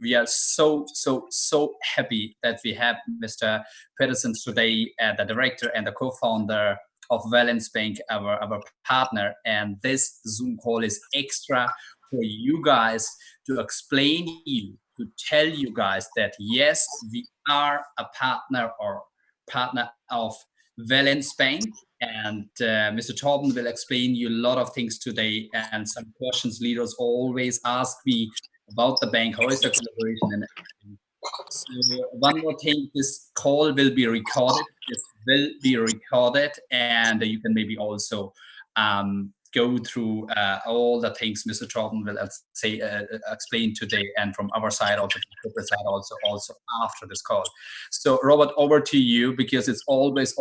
we are so happy that we have Mr. Pedersen today, the director and the co-founder of Valens Bank, our partner. And this Zoom call is extra for you guys to explain you, to tell you guys that yes, we are a partner of Valens Bank. And Mr. Torben will explain you a lot of things today, and some questions leaders always ask me about the bank, how is the collaboration and everything. So one more thing, this call will be recorded. And you can maybe also go through all the things Mr. Torben will explain today, and from our side also, from the corporate side also after this call. So Robert, over to you, because it's always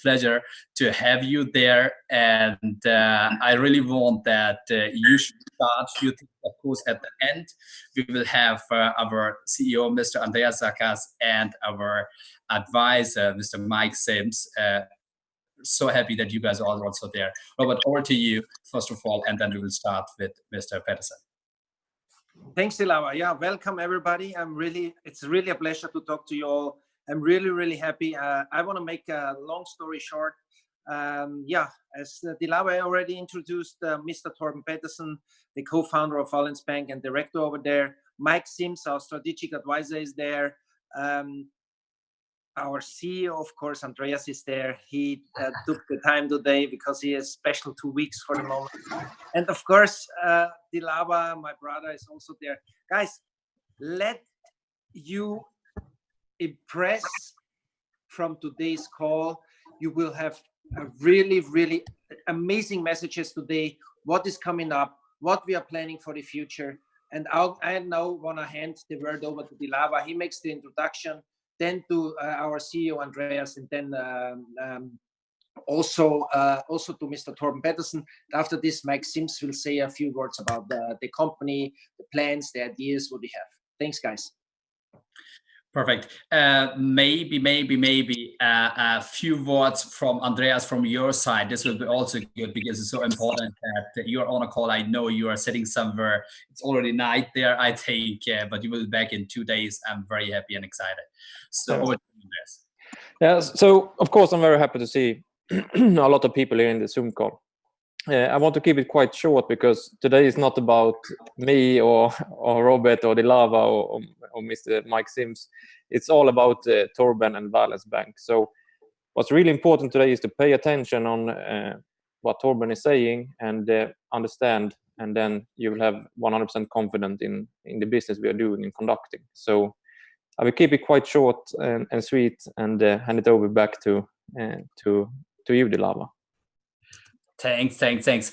pleasure to have you there, and I really want that you should start. You think, of course, at the end we will have our CEO, Mr. Andreas Sakas, and our advisor, Mr. Mike Sims. So happy that you guys are also there. Robert, over to you, first of all, and then we will start with Mr. Pedersen. Thanks, Dilava. Yeah, welcome everybody. It's really a pleasure to talk to you all. I'm really happy. I want to make a long story short. As Dilava already introduced, Mr. Torben Pedersen, the co-founder of Valens Bank and director over there. Mike Sims, our strategic advisor, is there. Our CEO, of course, Andreas, is there. He took the time today because he has special 2 weeks for the moment. And of course, Dilava, my brother, is also there. Guys, let you impress from today's call. You will have a really amazing messages today. What is coming up, what we are planning for the future. And I now want to hand the word over to Dilava. He makes the introduction, then to our CEO Andreas, and then also to Mr. Torben Pedersen. After this, Mike Sims will say a few words about the company, the plans, the ideas, what we have. Thanks, guys. Perfect. Maybe a few words from Andreas from your side. This will be also good because it's so important that you're on a call. I know you are sitting somewhere. It's already night there, I think, but you will be back in 2 days. I'm very happy and excited. So over to you, Andreas. Yeah, so of course I'm very happy to see a lot of people here in the Zoom call. I want to keep it quite short because today is not about me or Robert or Dilava or Mr. Mike Sims. It's all about Torben and Valens Bank. So what's really important today is to pay attention on what Torben is saying and understand, and then you will have 100% confidence in the business we are doing and conducting. So I will keep it quite short and sweet, and hand it over back to you, Dilava. Thanks.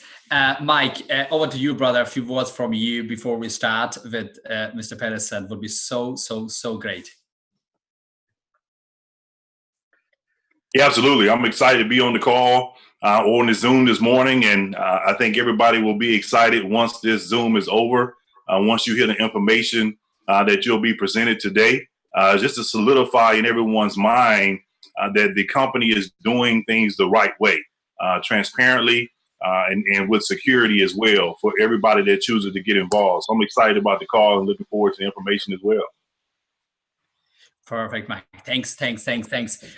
Mike, over to you, brother. A few words from you before we start with Mr. Pedersen would be so great. Yeah, absolutely. I'm excited to be on the call on the Zoom this morning, and I think everybody will be excited once this Zoom is over, once you hear the information that you'll be presented today, just to solidify in everyone's mind that the company is doing things the right way. Transparently and with security as well for everybody that chooses to get involved. So I'm excited about the call and looking forward to the information as well. Perfect, Mike. Thanks.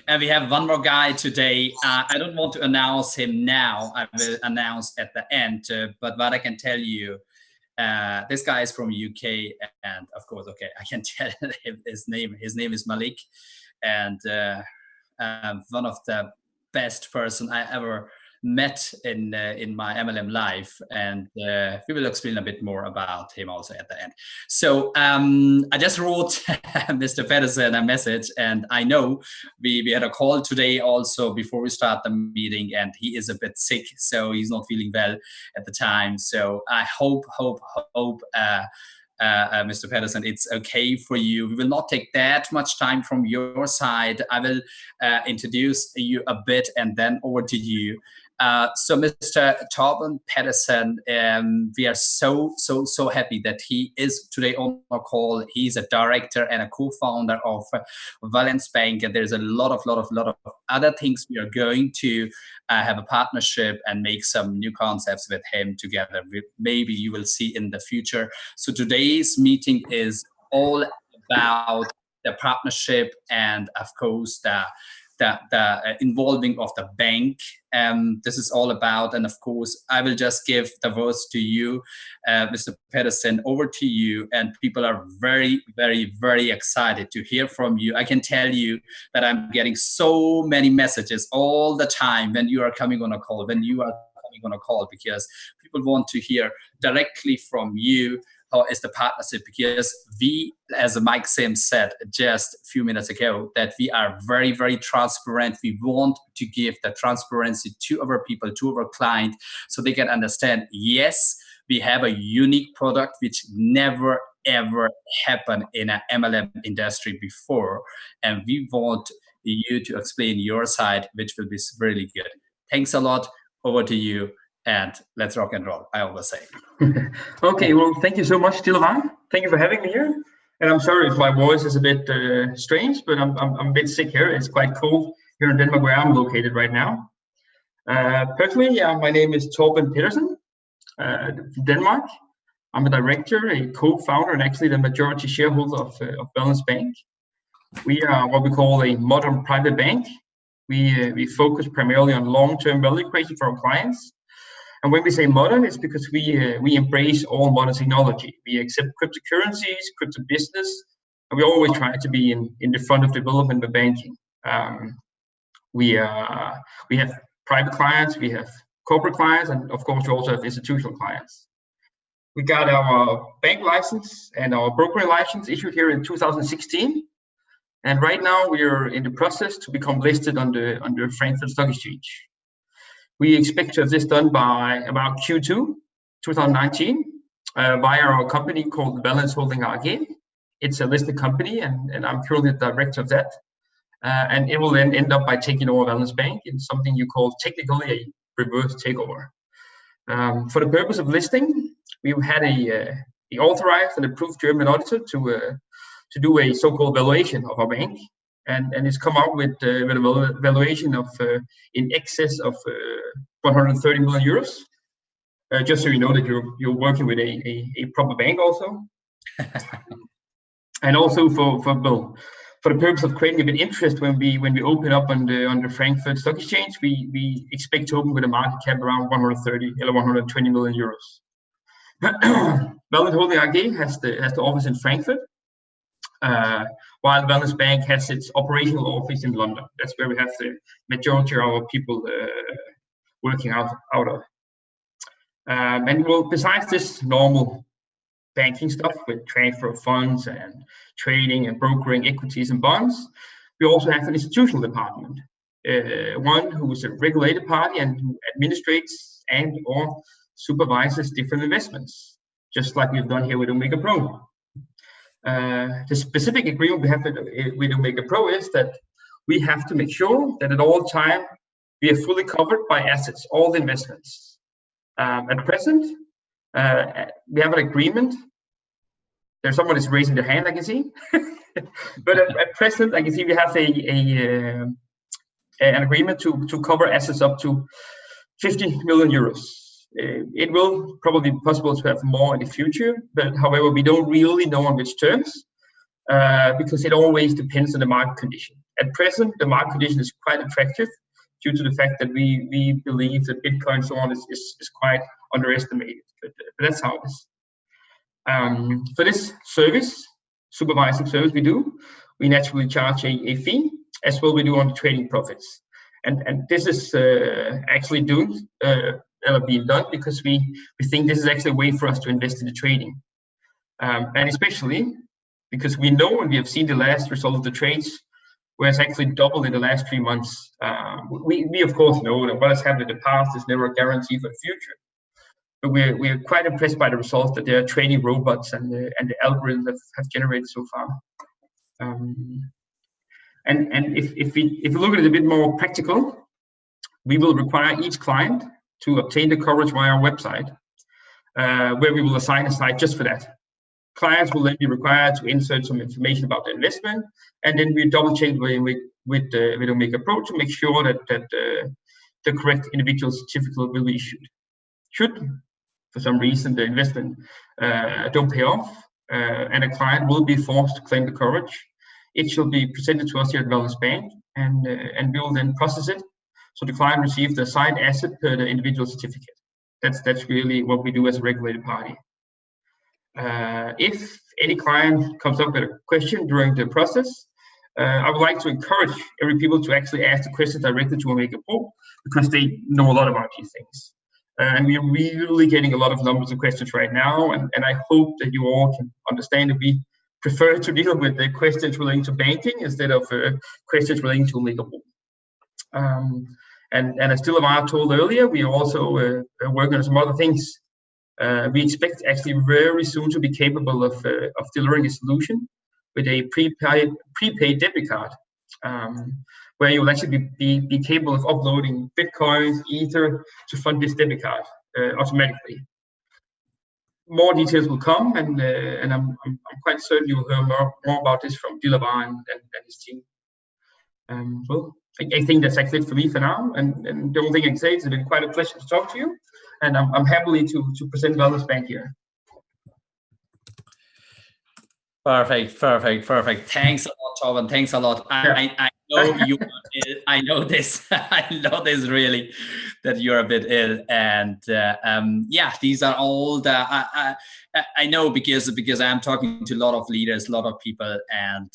And we have one more guy today. I don't want to announce him now. I will announce at the end. But what I can tell you, this guy is from UK, and of course, okay, I can tell him his name. His name is Malik, and one of the best person I ever met in my MLM life, and we will explain a bit more about him also at the end. So I just wrote Mr. Pedersen a message, and I know we had a call today also before we start the meeting, and he is a bit sick, so he's not feeling well at the time. So I hope Mr. Pedersen, it's okay for you. We will not take that much time from your side. I will introduce you a bit and then over to you. So Mr. Torben Pedersen, we are so happy that he is today on our call. He's a director and a co-founder of Valens Bank, and there's a lot of other things we are going to have a partnership and make some new concepts with him together. Maybe you will see in the future. So today's meeting is all about the partnership and, of course, the involving of the bank. This is all about, and of course, I will just give the words to you, Mr. Pedersen, over to you, and people are very, very, very excited to hear from you. I can tell you that I'm getting so many messages all the time when you are coming on a call, because people want to hear directly from you. How is the partnership? Because we, as Mike Sims said just a few minutes ago, that we are very, very transparent. We want to give the transparency to our people, to our client, so they can understand, yes, we have a unique product which never, ever happened in an MLM industry before. And we want you to explain your side, which will be really good. Thanks a lot. Over to you. And let's rock and roll, I always say. Okay, well, thank you so much, Dilraj. Thank you for having me here. And I'm sorry if my voice is a bit strange, but I'm a bit sick here. It's quite cold here in Denmark, where I'm located right now. Personally, my name is Torben Pedersen, from Denmark. I'm a director, a co-founder, and actually the majority shareholder of Valens Bank. We are what we call a modern private bank. We focus primarily on long-term value creation for our clients. And when we say modern, it's because we embrace all modern technology. We accept cryptocurrencies, crypto business, and we always try to be in the front of development of banking. We have private clients, we have corporate clients, and of course we also have institutional clients. We got our bank license and our brokering license issued here in 2016. And right now we are in the process to become listed on the Frankfurt Stock Exchange. We expect to have this done by about Q2 2019 via our company called Valens Holding AG. It's a listed company, and I'm currently the director of that. And it will then end up by taking over Valens Bank in something you call technically a reverse takeover. For the purpose of listing, we've had a authorized and approved German auditor to do a so-called valuation of our bank. And it's come out with a valuation of in excess of 130 million euros. Just so you know that you're working with a proper bank also. And also for the purpose of creating a bit of interest when we open up on the Frankfurt Stock Exchange, we expect to open with a market cap around 130 or 120 million euros. Valens Holding AG has the office in Frankfurt. While Valens Bank has its operational office in London. That's where we have the majority of our people working out of. And well, besides this normal banking stuff with transfer of funds and trading and brokering equities and bonds, we also have an institutional department, one who is a regulated party and who administrates and or supervises different investments, just like we've done here with OmegaPro. The specific agreement we have with OmegaPro is that we have to make sure that at all time we are fully covered by assets, all the investments. At present, we have an agreement. There's someone is raising their hand, I can see. But at present, I can see we have an agreement to cover assets up to 50 million euros. It will probably be possible to have more in the future, but however, we don't really know on which terms, because it always depends on the market condition. At present, the market condition is quite attractive due to the fact that we believe that Bitcoin and so on is quite underestimated, but that's how it is. For this service, supervising service we do, we naturally charge a fee, as well we do on the trading profits. And this is actually being done because we think this is actually a way for us to invest in the trading. And especially because we know and we have seen the last result of the trades, where it's actually doubled in the last 3 months. We of course know that what has happened in the past is never a guarantee for the future. But we're quite impressed by the results that their trading robots and the algorithms have generated so far. And if we look at it a bit more practical, we will require each client to obtain the coverage via our website, where we will assign a site just for that. Clients will then be required to insert some information about the investment, and then we double check with OmegaPro to make sure that the correct individual certificate will be issued. Should, for some reason, the investment don't pay off, and a client will be forced to claim the coverage, it shall be presented to us here at Valens Bank, and we will then process it. So the client receives the assigned asset per the individual certificate. That's really what we do as a regulated party. If any client comes up with a question during the process, I would like to encourage every people to actually ask the question directly to Омега Про, because they know a lot about these things. And we're really getting a lot of numbers of questions right now, and I hope that you all can understand that we prefer to deal with the questions relating to banking instead of questions relating to Омега Pro. And as Dilavar told earlier, we are also working on some other things. We expect actually very soon to be capable of delivering a solution with a prepaid debit card, where you will actually be capable of uploading Bitcoins, Ether to fund this debit card automatically. More details will come, and I'm quite certain you will hear more about this from Dilavar and his team. Well, I think that's actually it for me for now, and the only thing I can say is it's been quite a pleasure to talk to you, and I'm happy to present Valens Bank here. Perfect. Thanks a lot, Torben. Thanks a lot. I know you are ill. I know this. I know this really, that you're a bit ill, and yeah, these are all the I know because I'm talking to a lot of leaders, a lot of people, and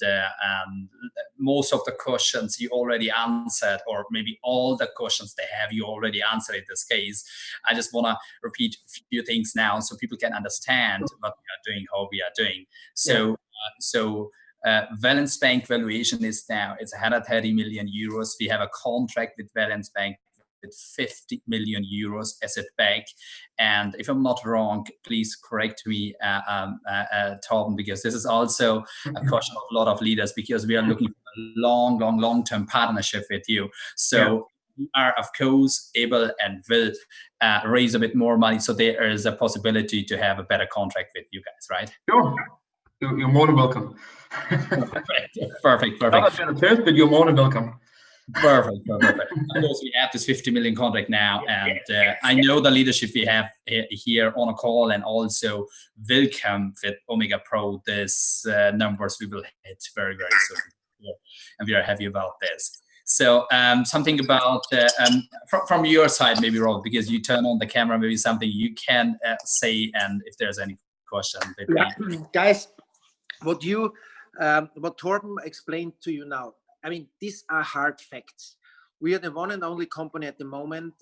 most of the questions you already answered, or maybe all the questions they have you already answered in this case. I just want to repeat a few things now so people can understand what we are doing, how we are doing. So. Valens Bank valuation is now, it's 130 million euros. We have a contract with Valens Bank with 50 million euros asset back. And if I'm not wrong, please correct me, Torben, because this is also a question of a lot of leaders, because we are looking for a long-term partnership with you. So we are, of course, able and will raise a bit more money. So there is a possibility to have a better contract with you guys, right? Sure. You're more than welcome. Perfect. Not a terms, but you're more than welcome. Perfect. Of course, we have this 50 million contract now, and I know the leadership we have here on a call, and also welcome with Омега Про. This numbers we will hit very soon, and we are happy about this. So something about from your side, maybe Rob, because you turn on the camera, maybe something you can say, and if there's any question, guys. What Torben explained to you now, I mean, these are hard facts. We are the one and only company at the moment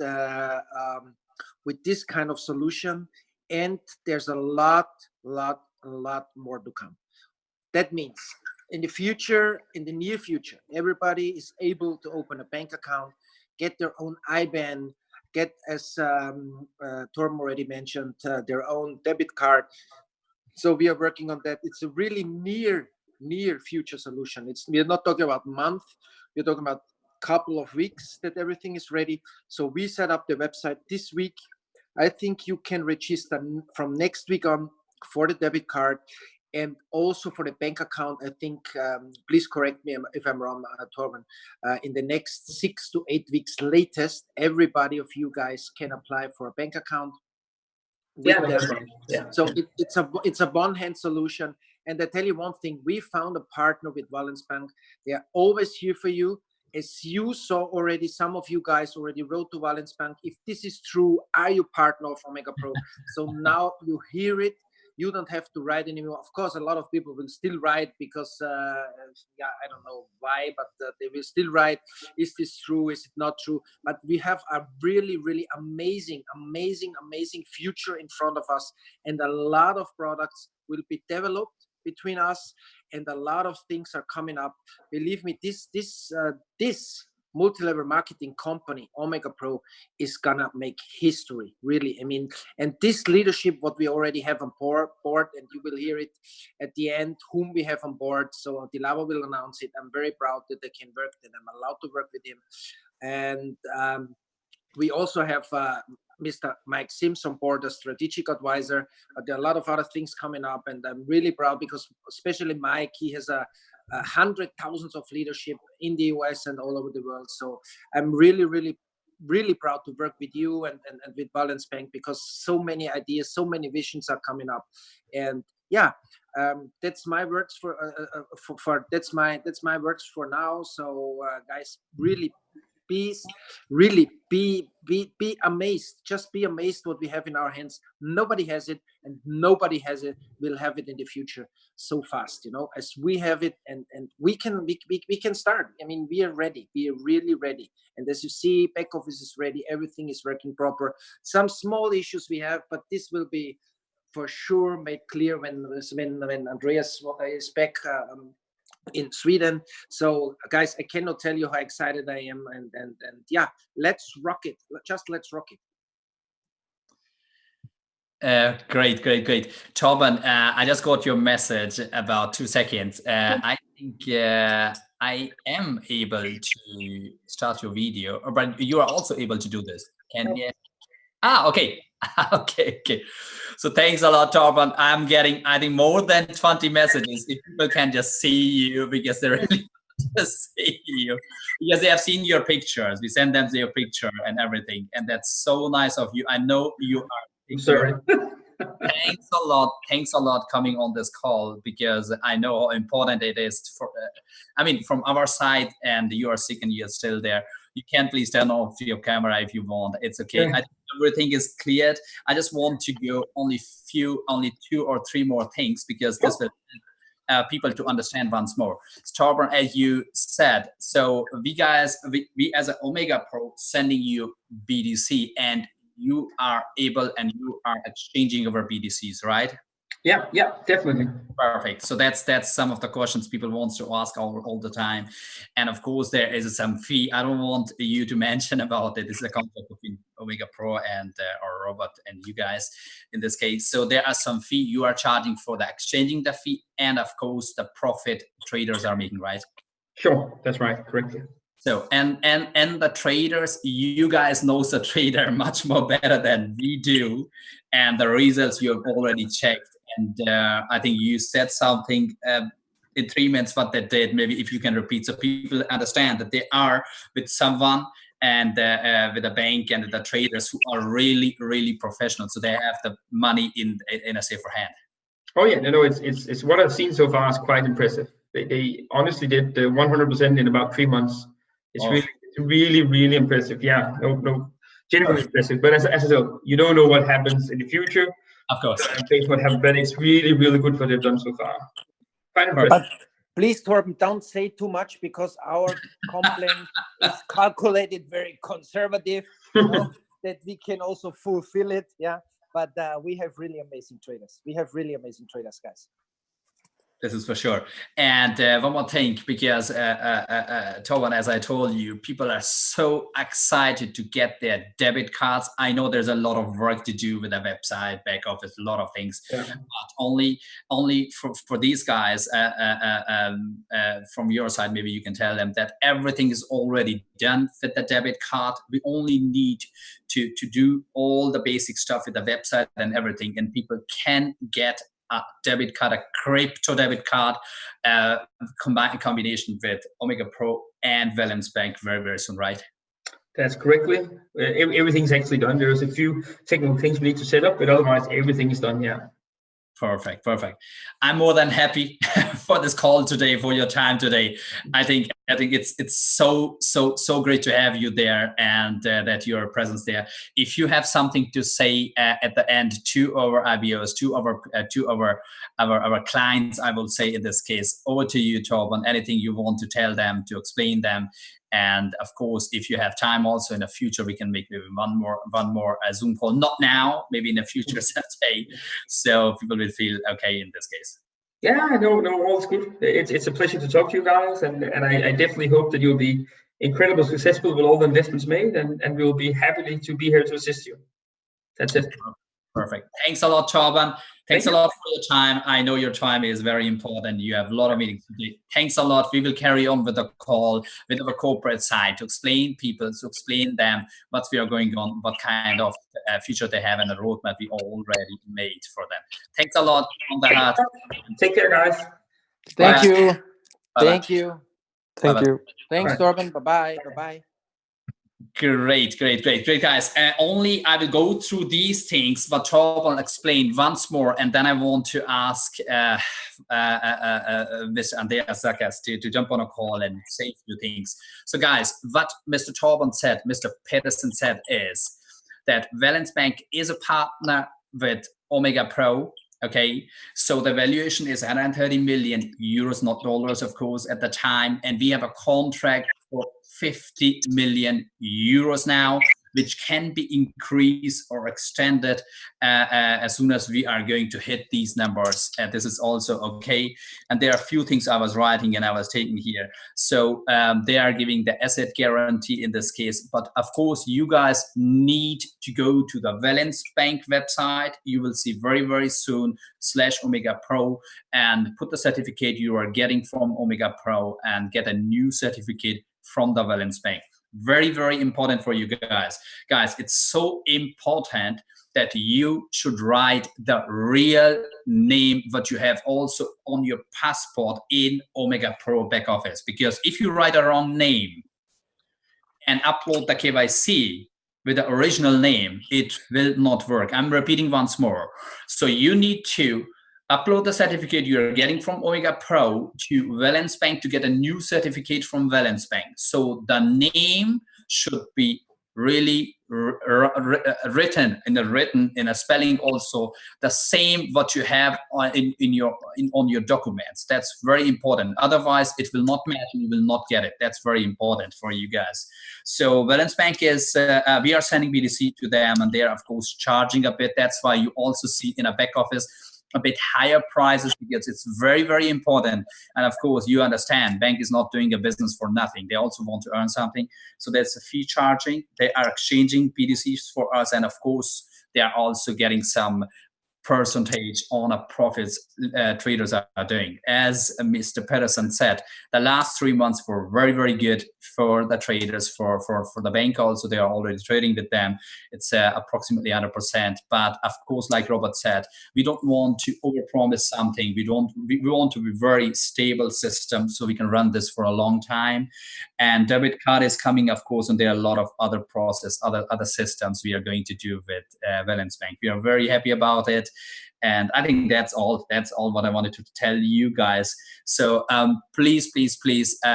with this kind of solution, and there's a lot more to come. That means in the near future, everybody is able to open a bank account, get their own IBAN, get, as Torben already mentioned, their own debit card. So we are working on that. It's a really near future solution. We're not talking about month. We're talking about couple of weeks that everything is ready. So we set up the website this week. I think you can register from next week on for the debit card, and also for the bank account. I think, please correct me if I'm wrong, Torben, in the next 6 to 8 weeks latest, everybody of you guys can apply for a bank account. So it's a one-hand solution. And I tell you one thing, we found a partner with Valens Bank. They are always here for you. As you saw already, some of you guys already wrote to Valens Bank. If this is true, are you partner of Омега Про? So now you hear it. You don't have to write anymore. Of course, a lot of people will still write because, I don't know why, but they will still write. Is this true? Is it not true? But we have a really amazing future in front of us, and a lot of products will be developed between us, and a lot of things are coming up. Believe me, this multi-level marketing company, Омега Про, is gonna make history, really. I mean, and this leadership, what we already have on board, and you will hear it at the end, whom we have on board. So Dilavar will announce it. I'm very proud that I can work, that I'm allowed to work with him. And we also have Mr. Mike Sims on board, a strategic advisor. There are a lot of other things coming up, and I'm really proud because especially Mike, he has hundred thousands of leadership in the US and all over the world. So I'm really proud to work with you and with Valens Bank, because so many ideas, so many visions are coming up, and yeah, that's my words for that's my words for now. So guys, really be amazed. Just be amazed what we have in our hands. Nobody has it, and nobody will have it in the future so fast, you know, as we have it. And we can start. I mean, we are ready. We are really ready. And as you see, back office is ready. Everything is working proper. Some small issues we have, but this will be for sure made clear when Andreas is back in Sweden. So guys, I cannot tell you how excited I am, and yeah, let's rock it. Just let's rock it. Great. Torben, I just got your message about 2 seconds. I think I am able to start your video, but you are also able to do this. Can you? Okay. Okay. So thanks a lot, Torben. I'm getting, I think, more than 20 messages. If people can just see you, because they really just see you, because they have seen your pictures. We send them your picture and everything, and that's so nice of you. I know you are. Sorry. Thanks a lot coming on this call, because I know how important it is for. I mean, from our side, and you are sick and you're still there. You can please turn off your camera if you want. It's okay. Yeah. I think everything is cleared. I just want to go only 2 or 3 more things, because this will help people to understand once more. Torben, as you said, so we as an OmegaPro sending you BDC, and you are able and you are exchanging over BDCs, right? Yeah, definitely. Perfect. So that's some of the questions people want to ask all the time. And of course, there is some fee. I don't want you to mention about it. This is a contract between OmegaPro and or Robert and you guys in this case. So there are some fee you are charging for the exchanging the fee, and of course the profit traders are making, right? Sure, that's right, correctly. So and the traders, you guys know the trader much more better than we do, and the results you have already checked. And I think you said something in 3 minutes what they did. Maybe if you can repeat, so people understand that they are with someone and with a bank and the traders who are really professional. So they have the money in a safer hand. Oh yeah, no, it's what I've seen so far is quite impressive. They honestly did 100% in about 3 months. It's really impressive. Yeah, no, genuinely impressive. But as I said, you don't know what happens in the future. Of course. What happened, but it's really good what they've done so far. Quite impressive. But please, Torben, don't say too much, because our complaint is calculated very conservative, you know, that we can also fulfill it. Yeah, but we have really amazing traders. We have really amazing traders, guys. This is for sure. And one more thing, because Torben, as I told you, people are so excited to get their debit cards. I know there's a lot of work to do with the website, back office, a lot of things. Yeah. But only for these guys, from your side, maybe you can tell them that everything is already done with the debit card. We only need to do all the basic stuff with the website and everything, and people can get a debit card, a crypto debit card, combination with OmegaPro and Valens Bank very soon, right? That's correctly. Everything's actually done. There's a few technical things we need to set up, but otherwise everything is done. Yeah. Perfect. I'm more than happy for this call today, for your time today. I think it's so great to have you there, and that your presence there. If you have something to say at the end to our IBOs, to our clients, I will say in this case, over to you, Torben. Anything you want to tell them, to explain them. And of course, if you have time also in the future, we can make maybe one more Zoom call. Not now, maybe in the future, Saturday, so people will feel okay in this case. Yeah, no, all's good. It's a pleasure to talk to you guys, and I definitely hope that you'll be incredibly successful with all the investments made, and we'll be happy to be here to assist you. That's it. Perfect. Thanks a lot, Torben. Thanks a lot for your time. I know your time is very important. You have a lot of meetings today. Thanks a lot. We will carry on with the call with our corporate side to explain them what we are going on, what kind of future they have, and the roadmap we already made for them. Thanks a lot on the heart. Take care, guys. Thank you. Bye-bye. Thank you. Thank you. Thanks, Torben. Bye-bye. Great, guys. Only I will go through these things, but Torben will explain once more, and then I want to ask Mr. Andreas Zakas to jump on a call and say a few things. So, guys, what Mr. Torben said, Mr. Pedersen said, is that Valens Bank is a partner with OmegaPro. Okay, so the valuation is 130 million euros, not dollars, of course, at the time, and we have a contract for 50 million euros now, which can be increased or extended as soon as we are going to hit these numbers. This is also okay. And there are a few things I was writing and I was taking here. So they are giving the asset guarantee in this case. But of course, you guys need to go to the Valens Bank website. You will see very, very soon /OmegaPro and put the certificate you are getting from OmegaPro and get a new certificate from the Valens Bank. Very, very important for you guys. Guys, it's so important that you should write the real name that you have also on your passport in OmegaPro back office. Because if you write a wrong name and upload the KYC with the original name, it will not work. I'm repeating once more. So you need to upload the certificate you're getting from OmegaPro to Valens Bank to get a new certificate from Valens Bank. So the name should be really written in a spelling also the same what you have on your documents. That's very important. Otherwise, it will not match and you will not get it. That's very important for you guys. So Valens Bank is we are sending BTC to them, and they are of course charging a bit. That's why you also see in a back office a bit higher prices, because it's very, very important. And of course, you understand, bank is not doing a business for nothing. They also want to earn something. So there's a fee charging. They are exchanging BTCs for us. And of course, they are also getting some percentage on a profits traders are doing. As Mr. Pedersen said, the last 3 months were very, very good for the traders, for the bank also. They are already trading with them. It's approximately 100%. But of course, like Robert said, we don't want to overpromise something. We want to be very stable system so we can run this for a long time. And debit card is coming, of course, and there are a lot of other other systems we are going to do with Valens Bank. We are very happy about it. And I think that's all what I wanted to tell you guys. So please,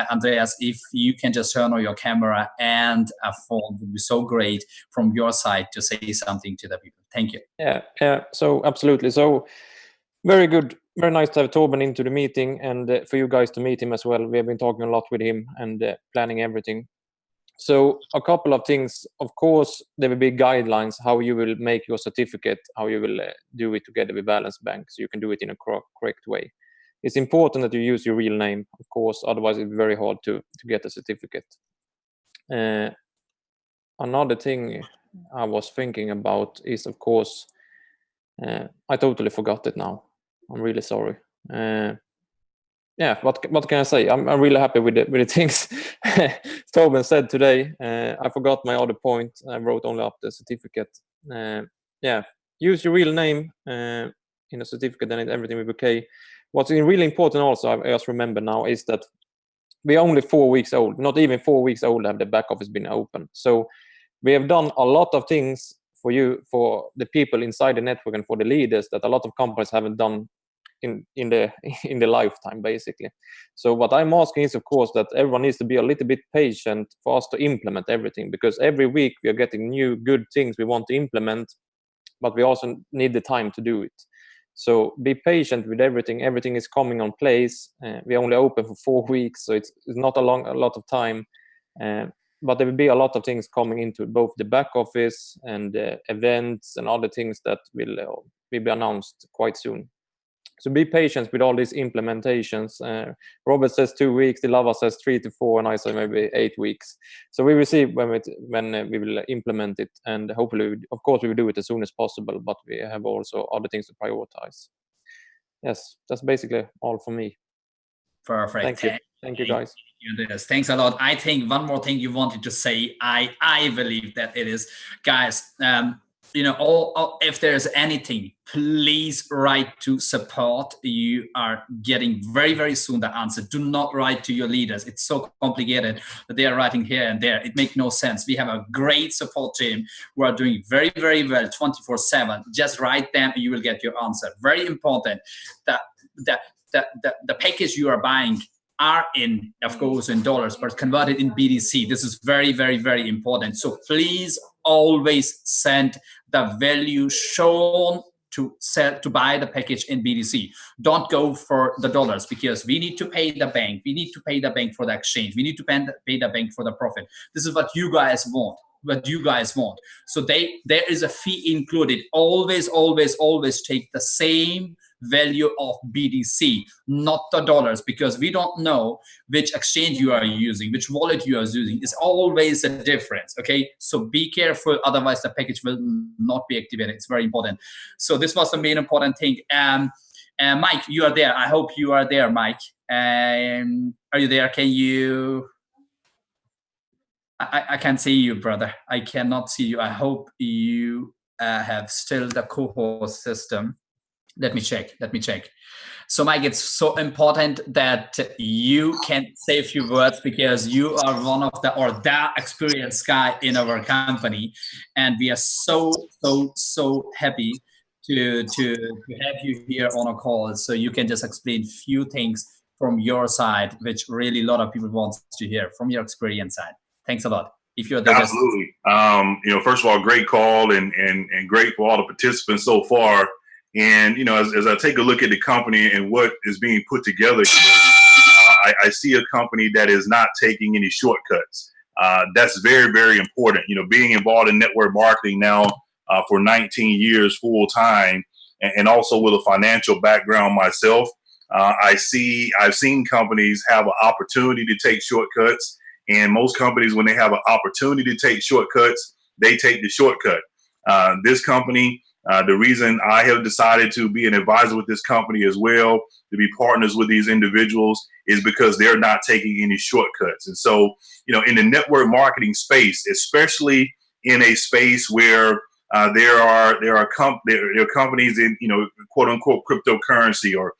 Andreas, if you can just turn on your camera and a phone, would be so great from your side to say something to the people. Thank you. Yeah. So absolutely. So very good. Very nice to have Torben into the meeting, and for you guys to meet him as well. We have been talking a lot with him and planning everything. So a couple of things. Of course, there will be guidelines how you will make your certificate, how you will do it together with Valens Bank, so you can do it in a correct way. It's important that you use your real name, of course. Otherwise, it's very hard to get a certificate. Another thing I was thinking about is, of course, I totally forgot it now. I'm really sorry. Yeah, what can I say? I'm really happy with the things Torben said today. I forgot my other point. I wrote only up the certificate. Yeah, use your real name in a certificate, and everything will be okay. What's really important also, I just remember now, is that we're only 4 weeks old. Not even 4 weeks old have the back office been open. So we have done a lot of things for you, for the people inside the network, and for the leaders that a lot of companies haven't done in the lifetime, basically. So what I'm asking is, of course, that everyone needs to be a little bit patient for us to implement everything, because every week we are getting new good things we want to implement, but we also need the time to do it. So be patient with everything. Everything is coming on place. We only open for 4 weeks, so it's not a lot of time. But there will be a lot of things coming into both the back office and events and other things that will be announced quite soon. So be patient with all these implementations. Robert says 2 weeks, Dilava says 3 to 4, and I say maybe 8 weeks. So we will see when we will implement it, and hopefully, of course, we will do it as soon as possible. But we have also other things to prioritize. Yes, that's basically all for me. Perfect. Thank you, guys. Thanks a lot. I think one more thing you wanted to say. I believe that it is, guys. if there's anything, please write to support. You are getting very, very soon the answer. Do not write to your leaders. It's so complicated that they are writing here and there. It makes no sense. We have a great support team who are doing very, very well 24/7. Just write them and you will get your answer. Very important that the package you are buying are in, of course, in dollars, but converted in BTC. This is very, very, very important. So please always send the value shown to buy the package in BTC. Don't go for the dollars, because we need to pay the bank. We need to pay the bank for the exchange. We need to pay the bank for the profit. This is what you guys want. So there is a fee included. Always, always, always take the same value of BTC, not the dollars, because we don't know which exchange you are using, which wallet you are using. It's always a difference. Okay, so be careful, otherwise the package will not be activated. It's very important. So this was the main important thing. Mike, you are there. I hope you are there, Mike. Are you there? Can you? I can't see you, brother. I cannot see you. I hope you have still the co-host system. Let me check. So Mike, it's so important that you can say a few words, because you are one of the experienced guy in our company, and we are so happy to have you here on a call, so you can just explain few things from your side, which really a lot of people want to hear from your experience side. Thanks a lot. If you're there, absolutely. First of all, great call and great for all the participants so far. And, as I take a look at the company and what is being put together, I see a company that is not taking any shortcuts. That's very, very important. Being involved in network marketing now for 19 years full time, and also with a financial background myself, I've seen companies have an opportunity to take shortcuts. And most companies, when they have an opportunity to take shortcuts, they take the shortcut. This company, the reason I have decided to be an advisor with this company as well, to be partners with these individuals, is because they're not taking any shortcuts. And so, in the network marketing space, especially in a space where there are companies in, quote unquote cryptocurrency or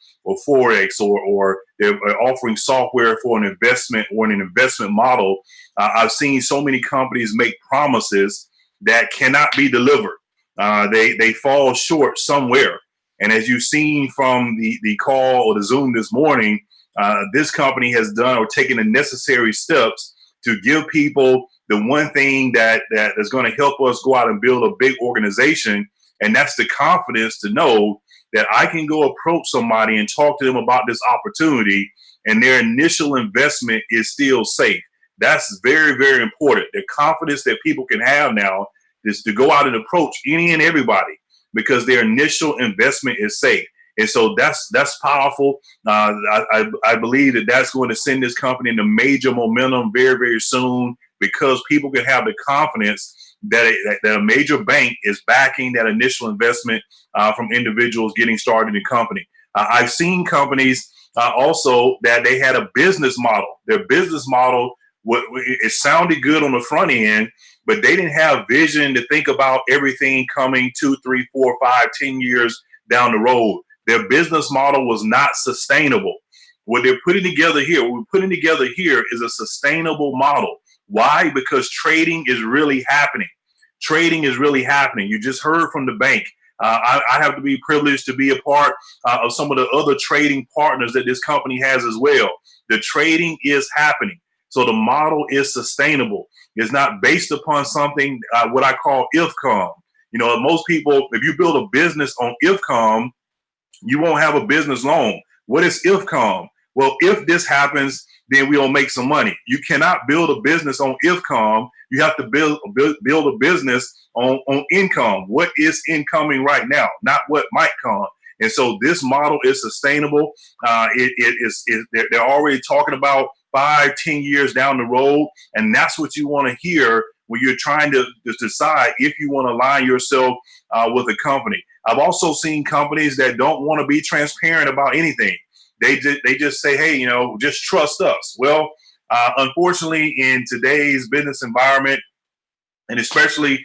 forex, or they're offering software for an investment or an investment model. I've seen so many companies make promises that cannot be delivered. They fall short somewhere. And as you've seen from the call or the Zoom this morning, this company has done or taken the necessary steps to give people the one thing that is going to help us go out and build a big organization. And that's the confidence to know that I can go approach somebody and talk to them about this opportunity, and their initial investment is still safe. That's very, very important. The confidence that people can have now is to go out and approach any and everybody, because their initial investment is safe. And so that's powerful. I believe that that's going to send this company into major momentum very, very soon, because people can have the confidence that a major bank is backing that initial investment from individuals getting started in the company. I've seen companies also that they had a business model. Their business model, it sounded good on the front end, but they didn't have vision to think about everything coming 2, 3, 4, 5, 10 years down the road. Their business model was not sustainable. What we're putting together here is a sustainable model. Why? Because trading is really happening. Trading is really happening. You just heard from the bank. I have to be privileged to be a part of some of the other trading partners that this company has as well. The trading is happening. So the model is sustainable. It's not based upon something, what I call IFCOM. Most people, if you build a business on IFCOM, you won't have a business long. What is IFCOM? Well, if this happens, then we'll make some money. You cannot build a business on IFCOM. You have to build a business on income. What is incoming right now, not what might come. And so this model is sustainable. They're already talking about 5, 10 years down the road. And that's what you want to hear when you're trying to decide if you want to align yourself with a company. I've also seen companies that don't want to be transparent about anything. They just say, hey, just trust us. Well, unfortunately, in today's business environment, and especially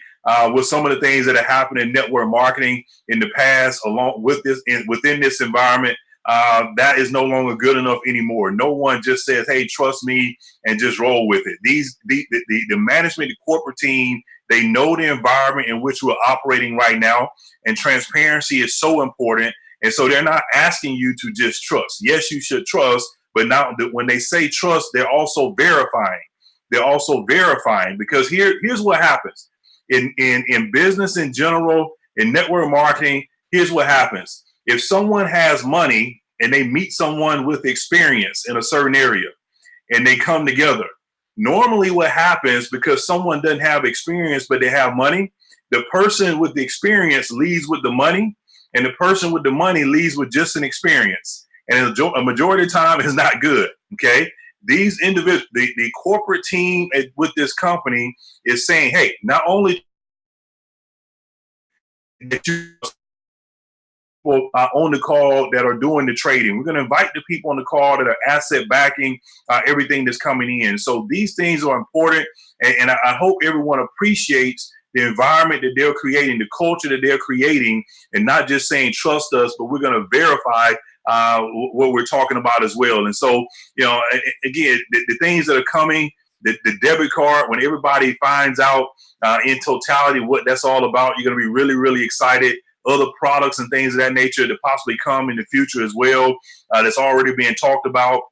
with some of the things that have happened in network marketing in the past, along with this within this environment, that is no longer good enough anymore. No one just says, "Hey, trust me," and just roll with it. The management, the corporate team, they know the environment in which we're operating right now, and transparency is so important. And so they're not asking you to just trust. Yes, you should trust, but now when they say trust, they're also verifying. They're also verifying, because here's what happens in business in general, in network marketing. Here's what happens. If someone has money and they meet someone with experience in a certain area and they come together, normally what happens, because someone doesn't have experience but they have money, the person with the experience leads with the money, and the person with the money leads with just an experience. And a majority of the time is not good, okay? These individuals, the corporate team with this company is saying, hey, not only that you on the call that are doing the trading, we're going to invite the people on the call that are asset backing everything that's coming in. So these things are important, and I hope everyone appreciates the environment that they're creating, the culture that they're creating, and not just saying trust us, but we're going to verify what we're talking about as well. And so, you know, again, the things that are coming, the debit card, when everybody finds out in totality what that's all about, you're going to be really, really excited. Other products and things of that nature that possibly come in the future as well, that's already being talked about,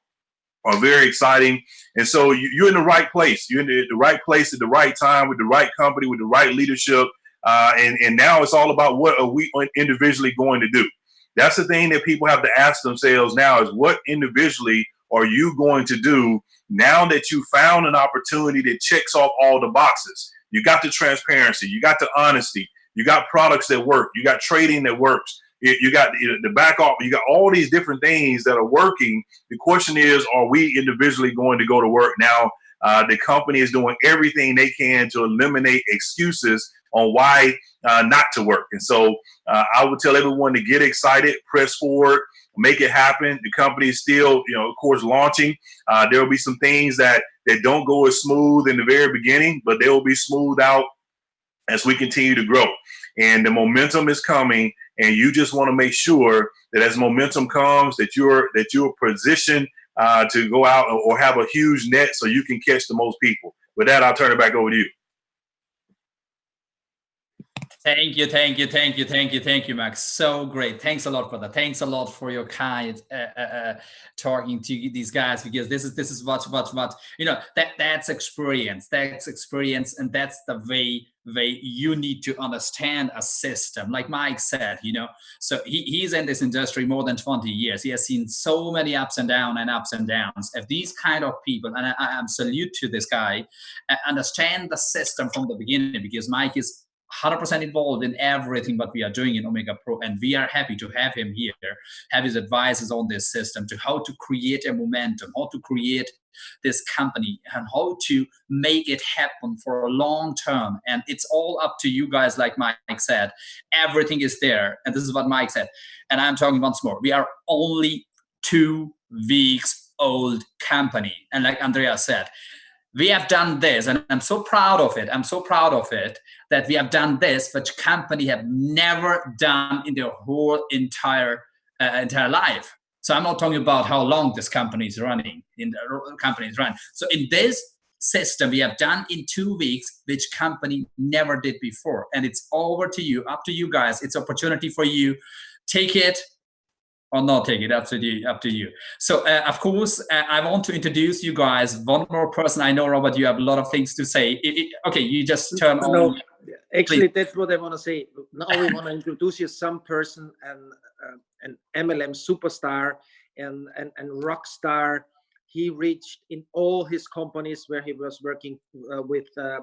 are very exciting. And so you're in the right place. You're in the right place at the right time with the right company, with the right leadership. And now it's all about what are we individually going to do? That's the thing that people have to ask themselves now, is what individually are you going to do now that you found an opportunity that checks off all the boxes? You got the transparency, you got the honesty, you got products that work, you got trading that works, you got the back office, you got all these different things that are working. The question is, are we individually going to go to work now? The company is doing everything they can to eliminate excuses on why not to work. And so I would tell everyone to get excited, press forward, make it happen. The company is still, you know, of course, launching. There will be some things that don't go as smooth in the very beginning, but they will be smoothed out as we continue to grow. And the momentum is coming, and you just want to make sure that as momentum comes, that you're positioned to go out or have a huge net so you can catch the most people. With that, I'll turn it back over to you. Thank you, Max. So great. Thanks a lot for that. Thanks a lot for your kind talking to these guys, because this is what you know, that's experience. That's experience, and that's the way you need to understand a system. Like Mike said, you know, so he's in this industry more than 20 years. He has seen so many ups and downs. If these kind of people, and I salute to this guy, understand the system from the beginning, because Mike is 100% involved in everything what we are doing in Omega Pro, and we are happy to have him here, have his advices on this system, to how to create a momentum, how to create this company, and how to make it happen for a long term. And it's all up to you guys. Like Mike said, everything is there, and this is what Mike said, and I'm talking once more, we are only 2 weeks old company, and like Andrea said, we have done this, and I'm so proud of it. I'm so proud of it that we have done this, which company have never done in their whole entire life. So I'm not talking about how long this company is running. So in this system, we have done in 2 weeks, which company never did before. And it's over to you, up to you guys. It's opportunity for you. Take it or not take it, up to you. So of course, I want to introduce you guys. One more person. I know, Robert, you have a lot of things to say. Okay, you just turn on. No, actually, that's what I want to say. Now we want to introduce you some person, an MLM superstar and rock star. He reached in all his companies where he was working with the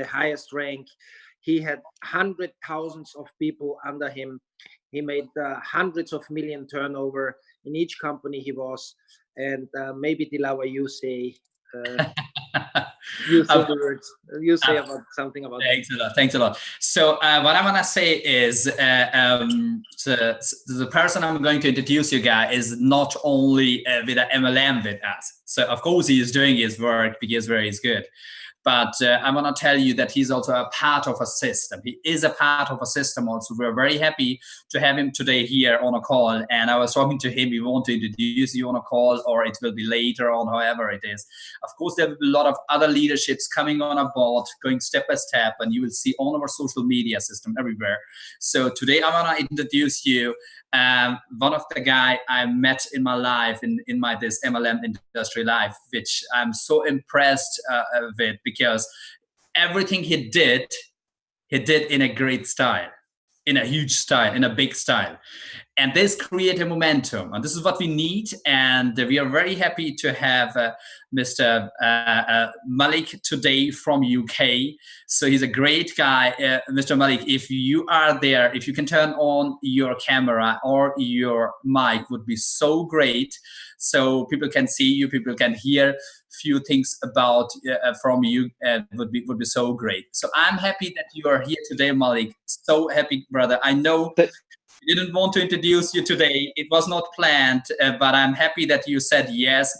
highest rank. He had thousands of people under him. He made hundreds of million turnover in each company he was. And maybe Dilawa, you say the words. You say about something about that. Thanks a lot. So what I want to say is the person I'm going to introduce you guys is not only with an MLM with us. So of course he is doing his work because he's good. But I want to tell you that he's also a part of a system. He is a part of a system also. We're very happy to have him today here on a call. And I was talking to him, we want to introduce you on a call, or it will be later on, however it is. Of course, there will be a lot of other leaderships coming on a board, going step by step, and you will see on our social media system everywhere. So today I want to introduce you one of the guy I met in my life, in my this MLM industry life, which I'm so impressed with, because everything he did in a great style, in a huge style, in a big style. And this creates a momentum, and this is what we need. And we are very happy to have Mr. Malik today from UK. So he's a great guy. Mr. Malik, if you are there, if you can turn on your camera or your mic, would be so great. So people can see you, people can hear few things about from you, would be so great. So I'm happy that you are here today, Malik. So happy, brother. I know I didn't want to introduce you today. It was not planned, but I'm happy that you said yes.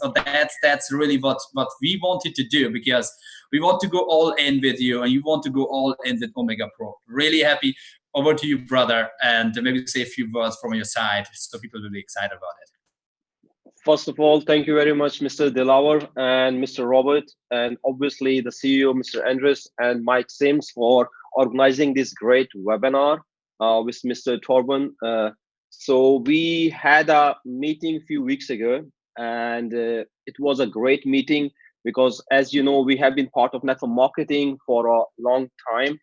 That's really what we wanted to do, because we want to go all in with you, and you want to go all in with OmegaPro. Really happy. Over to you, brother, and maybe say a few words from your side so people will be excited about it. First of all, thank you very much, Mr. Dilawar and Mr. Robert, and obviously the CEO, Mr. Andres, and Mike Sims for organizing this great webinar with Mr. Torben. So we had a meeting a few weeks ago, and it was a great meeting because, as you know, we have been part of network marketing for a long time,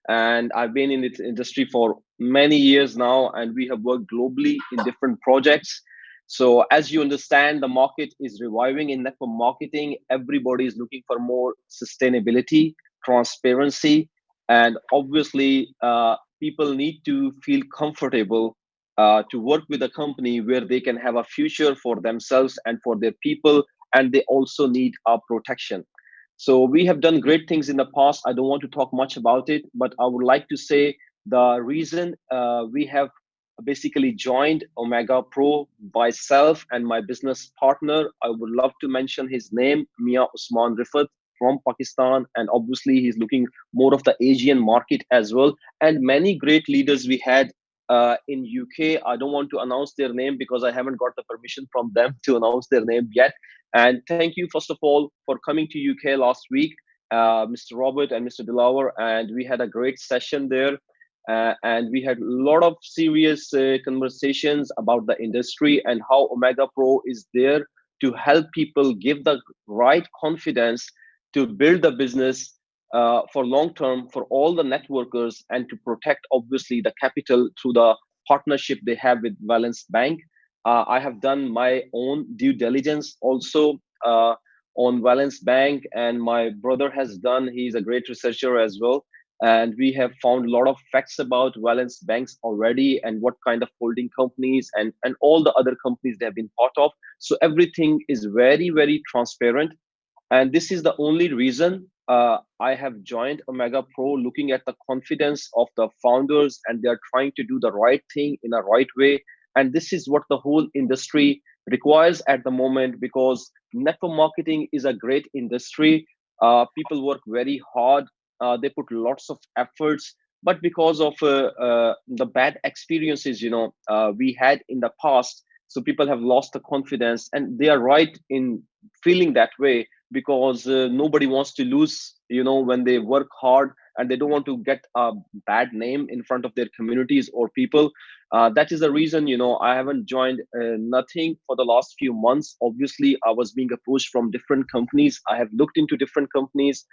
and I've been in this industry for many years now, and we have worked globally in different projects. So as you understand, the market is reviving in network marketing. Everybody is looking for more sustainability, transparency, and obviously people need to feel comfortable to work with a company where they can have a future for themselves and for their people, and they also need our protection. So we have done great things in the past. I don't want to talk much about it, but I would like to say the reason we have basically joined OmegaPro, myself and my business partner. I would love to mention his name, Mia Usman Rifat from Pakistan, and obviously he's looking more of the Asian market as well. And many great leaders we had in UK. I don't want to announce their name because I haven't got the permission from them to announce their name yet. And thank you, first of all, for coming to UK last week, Mr. Robert and Mr. Dilawar, and we had a great session there. And we had a lot of serious conversations about the industry and how OmegaPro is there to help people give the right confidence to build the business for long term for all the networkers, and to protect obviously the capital through the partnership they have with Valen Bank. I have done my own due diligence also on Valen Bank, and my brother has done. He's a great researcher as well. And we have found a lot of facts about Valen Banks already, and what kind of holding companies and all the other companies they have been part of. So everything is very, very transparent. And this is the only reason I have joined OmegaPro, looking at the confidence of the founders, and they're trying to do the right thing in a right way. And this is what the whole industry requires at the moment, because network marketing is a great industry. People work very hard. They put lots of efforts, but because of the bad experiences, we had in the past, so people have lost the confidence, and they are right in feeling that way, because nobody wants to lose, when they work hard, and they don't want to get a bad name in front of their communities or people. That is the reason, I haven't joined nothing for the last few months. Obviously, I was being approached from different companies. I have looked into different companies,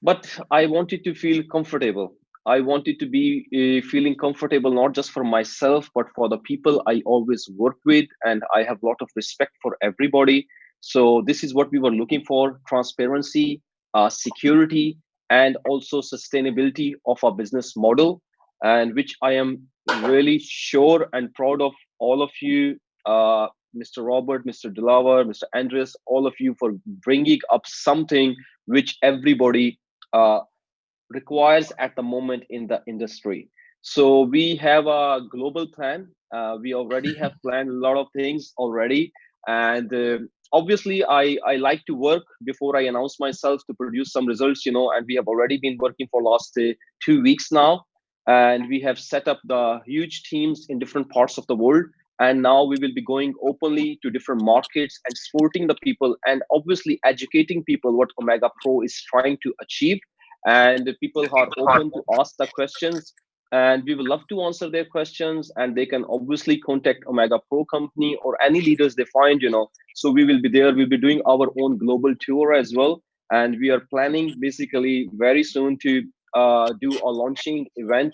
but I wanted to feel comfortable. I wanted to be feeling comfortable, not just for myself, but for the people I always work with. And I have a lot of respect for everybody. So this is what we were looking for: transparency, security, and also sustainability of our business model, and which I am really sure and proud of all of you, Mr. Robert, Mr. Dilawar, Mr. Andres, all of you, for bringing up something which everybody requires at the moment in the industry. So we have a global plan. We already have planned a lot of things already, and obviously, I like to work before I announce myself to produce some results, you know, and we have already been working for last 2 weeks now. And we have set up the huge teams in different parts of the world. And now we will be going openly to different markets and supporting the people and obviously educating people what Omega Pro is trying to achieve. And the people are open to ask the questions, and we would love to answer their questions, and they can obviously contact Omega Pro company or any leaders they find, you know. So we will be there. We'll be doing our own global tour as well. And we are planning basically very soon to do a launching event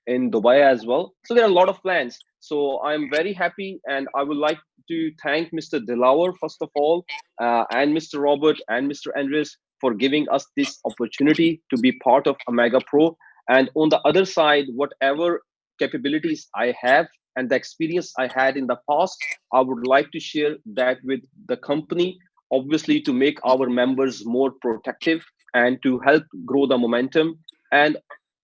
in Dubai as well. So there are a lot of plans. So I'm very happy, and I would like to thank Mr. Dilawar first of all, and Mr. Robert and Mr. Andres for giving us this opportunity to be part of Omega Pro. And on the other side, whatever capabilities I have and the experience I had in the past, I would like to share that with the company, obviously to make our members more protective and to help grow the momentum. And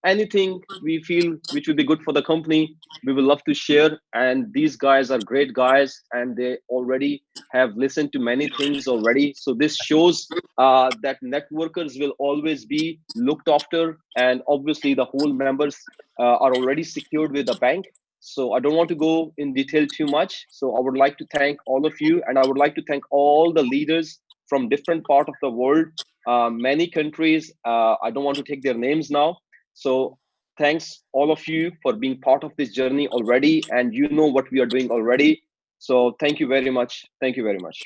anything we feel which would be good for the company, we will love to share. And these guys are great guys, and they already have listened to many things already. So this shows that networkers will always be looked after, and obviously the whole members are already secured with the bank. So I don't want to go in detail too much. So I would like to thank all of you, and I would like to thank all the leaders from different part of the world, many countries. I don't want to take their names now. So thanks all of you for being part of this journey already, and you know what we are doing already. So thank you very much. Thank you very much.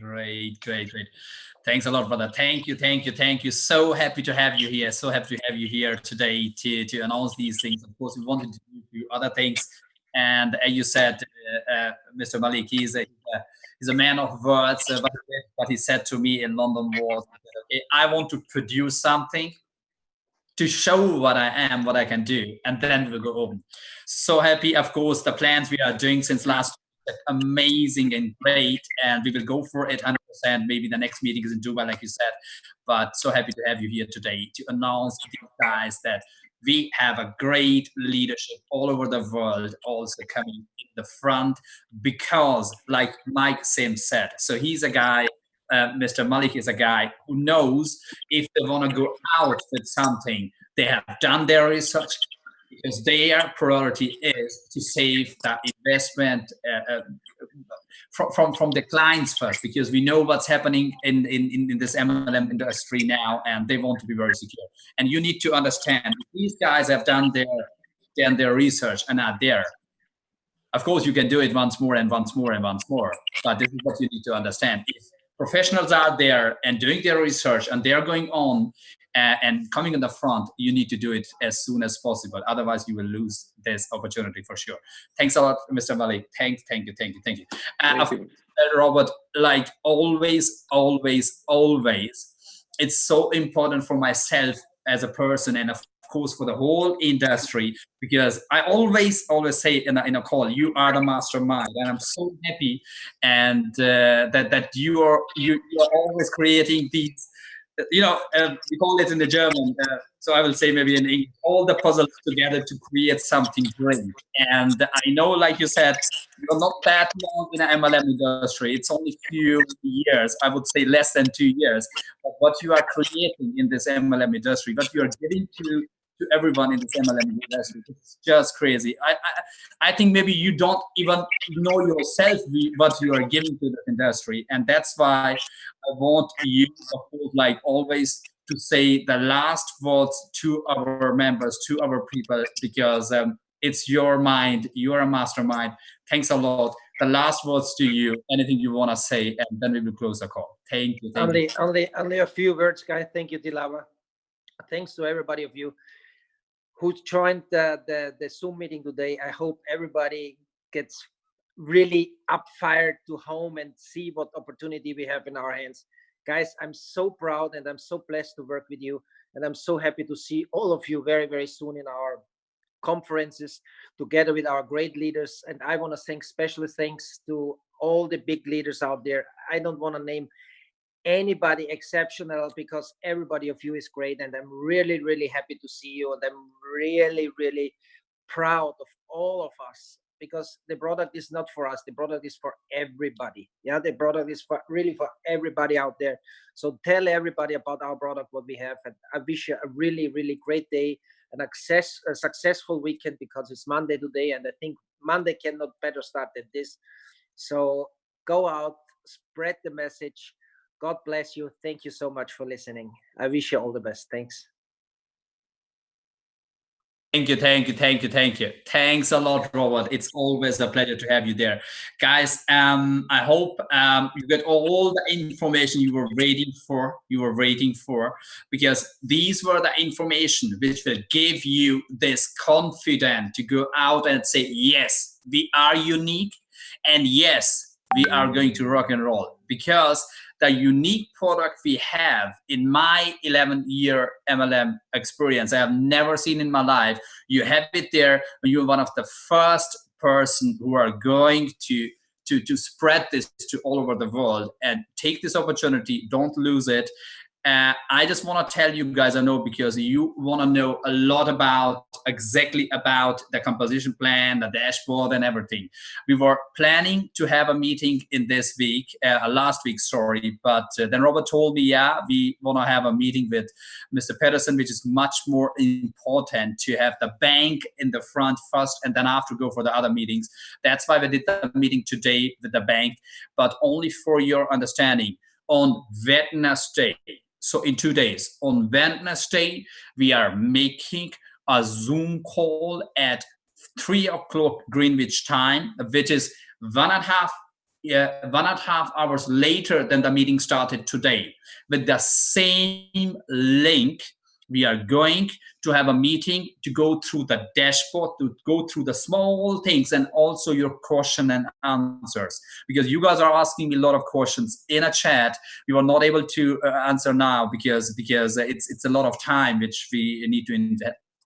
Great, great, great. Thanks a lot for that. Thank you, thank you, thank you. So happy to have you here. So happy to have you here today to announce these things. Of course, we wanted to do other things. And as you said, Mr. Malik, he's a man of words. What he said to me in London was, I want to produce something to show what I am, what I can do, and then we'll go on. So happy, of course, the plans we are doing since last week, amazing and great, and we will go for it 100%. Maybe the next meeting is in Dubai, like you said, but so happy to have you here today to announce to you guys that we have a great leadership all over the world also coming in the front, because like Mike Sims said, so he's a guy, Mr. Malik is a guy who knows if they want to go out with something, they have done their research, because their priority is to save that investment from the clients first, because we know what's happening in this MLM industry now, and they want to be very secure. And you need to understand, these guys have done their research and are there. Of course, you can do it once more and once more and once more, but this is what you need to understand. If professionals are there and doing their research and they're going on and coming in the front, you need to do it as soon as possible. Otherwise, you will lose this opportunity for sure. Thanks a lot, Mr. Malik. Thank you. Thank you. Robert, like always, it's so important for myself as a person, and of course for the whole industry, because I always say in a call, you are the mastermind, and I'm so happy, and that you are always creating these, we call it in the German, so I will say maybe in English, all the puzzles together to create something great. And I know, like you said, you're not that long in the MLM industry. It's only a few years, I would say less than 2 years. But what you are creating in this MLM industry, what you are giving to everyone in this MLM industry, it's just crazy. I think maybe you don't even know yourself what you are giving to the industry, and that's why I want you, of course, like always, to say the last words to our members, to our people, because it's your mind. You are a mastermind. Thanks a lot. The last words to you. Anything you want to say, and then we will close the call. Thank you. Only a few words, guys. Thank you, Dilawar. Thanks to everybody of you who joined the Zoom meeting today. I hope everybody gets really up fired to home and see what opportunity we have in our hands. Guys, I'm so proud and I'm so blessed to work with you. And I'm so happy to see all of you very, very soon in our conferences together with our great leaders. And I want to thank special thanks to all the big leaders out there. I don't want to name anybody exceptional, because everybody of you is great, and I'm really, really happy to see you, and I'm really, really proud of all of us because the product is not for us. The product is for everybody. Yeah, the product is for really for everybody out there. So tell everybody about our product, what we have. And I wish you a really, really great day, and a successful weekend, because it's Monday today, and I think Monday cannot better start than this. So go out, spread the message. God bless you. Thank you so much for listening. I wish you all the best. Thanks. Thank you, thank you, thank you, thank you. Thanks a lot, Robert. It's always a pleasure to have you there. Guys, I hope you get all the information you were waiting for, because these were the information which will give you this confidence to go out and say, yes, we are unique, and yes, we are going to rock and roll. Because the unique product we have, in my 11-year MLM experience, I have never seen in my life. You have it there, and you're one of the first person who are going to spread this to all over the world. And take this opportunity, don't lose it. I just want to tell you guys, I know, because you want to know a lot about exactly about the composition plan, the dashboard, and everything. We were planning to have a meeting in this week, last week, sorry, but then Robert told me, yeah, we want to have a meeting with Mr. Pedersen, which is much more important to have the bank in the front first, and then after go for the other meetings. That's why we did the meeting today with the bank, but only for your understanding, on Wednesday. So in 2 days, on Wednesday, we are making a Zoom call at 3 o'clock Greenwich time, which is 1.5 hours later than the meeting started today. With the same link, we are going to have a meeting to go through the dashboard, to go through the small things, and also your question and answers. Because you guys are asking me a lot of questions in a chat. We were not able to answer now because it's a lot of time which we need to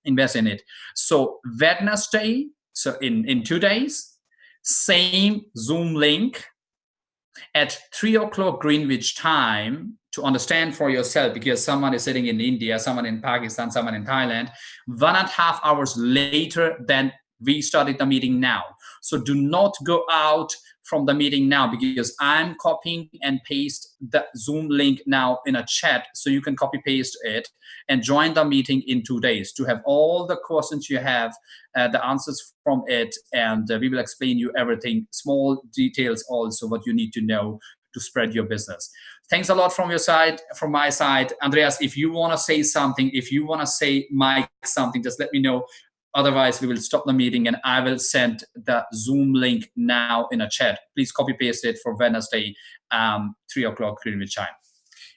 invest in it. So Wednesday, so in 2 days, same Zoom link at 3 o'clock Greenwich time, to understand for yourself, because someone is sitting in India, someone in Pakistan, someone in Thailand, 1.5 hours later than we started the meeting now. So do not go out from the meeting now, because I'm copying and paste the Zoom link now in a chat, so you can copy paste it and join the meeting in 2 days to have all the questions you have, the answers from it, and we will explain you everything, small details also, what you need to know to spread your business. Thanks a lot from your side, from my side. Andreas, if you want to say something, if you want to say Mike something, just let me know. Otherwise, we will stop the meeting, and I will send the Zoom link now in a chat. Please copy paste it for Wednesday, 3 o'clock Greenwich time.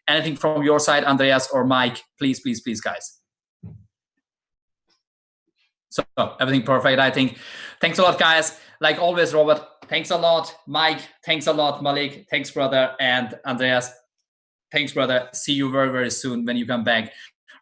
Anything from your side, Andreas or Mike? Please, please, please, guys. So everything perfect, I think. Thanks a lot, guys. Like always, Robert, thanks a lot. Mike, thanks a lot. Malik, thanks, brother. And Andreas, thanks, brother. See you very, very soon when you come back.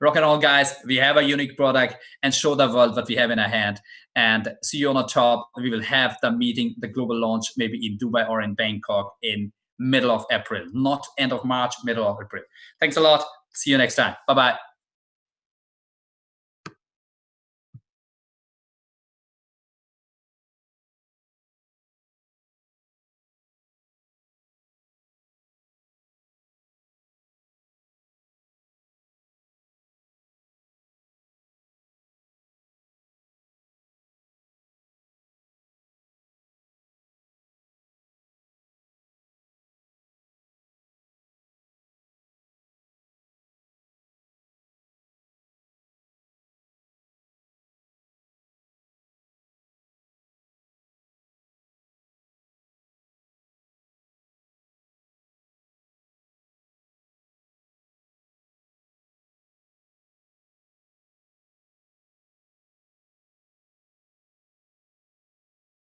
Rock and roll, guys. We have a unique product, and show the world what we have in our hand. And see you on the top. We will have the meeting, the global launch, maybe in Dubai or in Bangkok in middle of April, not end of March, middle of April. Thanks a lot. See you next time. Bye-bye.